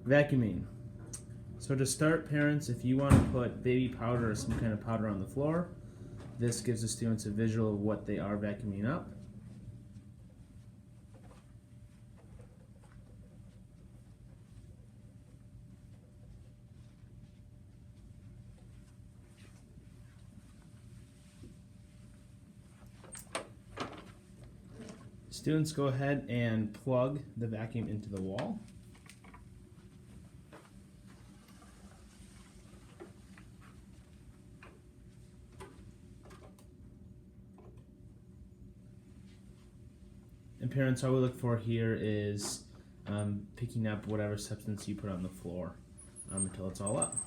Vacuuming. So to start, parents, if you want to put baby powder or some kind of powder on the floor, this gives the students a visual of what they are vacuuming up. Students, go ahead and plug the vacuum into the wall. And parents, all we look for here is picking up whatever substance you put on the floor until it's all up.